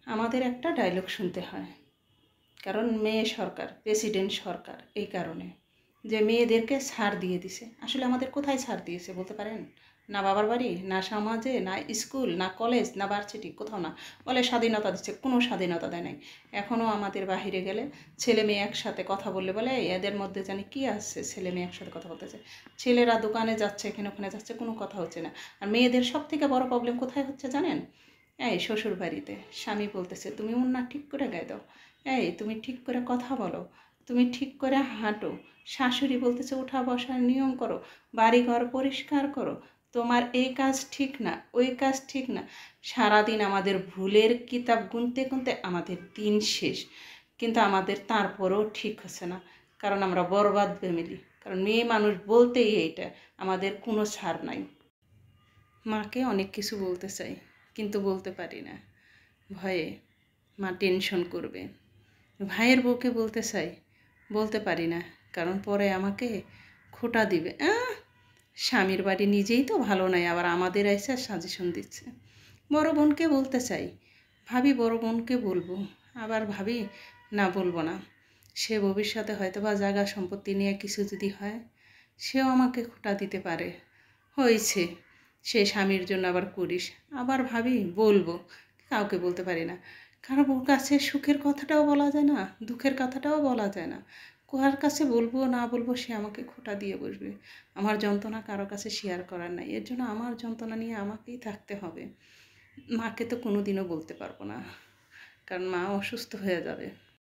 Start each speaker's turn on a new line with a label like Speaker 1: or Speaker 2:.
Speaker 1: আমাদের একটা ডায়লগ শুনতে হয়, কারণ মেয়ে সরকার, প্রেসিডেন্ট সরকার, এই কারণে যে মেয়েদেরকে ছাড় দিয়ে দিছে। আসলে আমাদের কোথায় ছাড় দিয়েছে বলতে পারেন? না বাবার বাড়ি, না সমাজে, না স্কুল, না কলেজ, না ভার্সিটি, কোথাও না। বলে স্বাধীনতা দিচ্ছে, কোনো স্বাধীনতা দেয় নাই। এখনও আমাদের বাহিরে গেলে ছেলে মেয়ে একসাথে কথা বললে বলে এদের মধ্যে জানি কী আসছে, ছেলে মেয়ে একসাথে কথা বলতেছে। ছেলেরা দোকানে যাচ্ছে, এখানে ওখানে যাচ্ছে, কোনো কথা হচ্ছে না। আর মেয়েদের সব থেকে বড় প্রবলেম কোথায় হচ্ছে জানেন? এই শ্বশুর বাড়িতে স্বামী বলতেছে তুমি ওড়না ঠিক করে গায়ে দাও, এই তুমি ঠিক করে কথা বলো, তুমি ঠিক করে হাঁটো। শাশুড়ি বলতেছে উঠা বসার নিয়ম করো, বাড়িঘর পরিষ্কার করো, তোমার এই কাজ ঠিক না, ওই কাজ ঠিক না। সারাদিন আমাদের ভুলের কিতাব গুনতে গুনতে আমাদের দিন শেষ, কিন্তু আমাদের তারপরেও ঠিক হচ্ছে না, কারণ আমরা বরবাদ ফ্যামিলি। কারণ মেয়ে মানুষ বলতেই এইটা, আমাদের কোনো ছাড় নাই। মাকে অনেক কিছু বলতে চাই, কিন্তু বলতে পারি না, ভয়ে। মা টেনশন করবে। ভাইয়ের বউকে বলতে চাই, বলতে পারি না, কারণ পরে আমাকে খোঁটা দিবে। স্বামীর বাড়ি নিজেই তো ভালো নাই, আবার আমাদের এসে সাজেশন দিচ্ছে। বড় বোনকে বলতে চাই, ভাবি বড় বোনকে বলবো, আবার ভাবি না বলবো না। সে ভবিষ্যতে হয়তো বা জায়গা সম্পত্তি নিয়ে কিছু যদি হয়, সেও আমাকে খোঁটা দিতে পারে। হয়েছে, সে স্বামীর জন্য আবার করিস, আবার ভাবি বলবো, কাউকে বলতে পারি না। কারোর কাছে সুখের কথাটাও বলা যায় না, দুঃখের কথাটাও বলা যায় না। কার কাছে বলবো না বলবো, সে আমাকে খোঁটা দিয়ে বসবে। আমার যন্ত্রণা কারো কাছে শেয়ার করার নাই, এর জন্য আমার যন্ত্রণা নিয়ে আমাকেই থাকতে হবে। মাকে তো কোনো দিনও বলতে পারবো না, কারণ মা অসুস্থ হয়ে যাবে।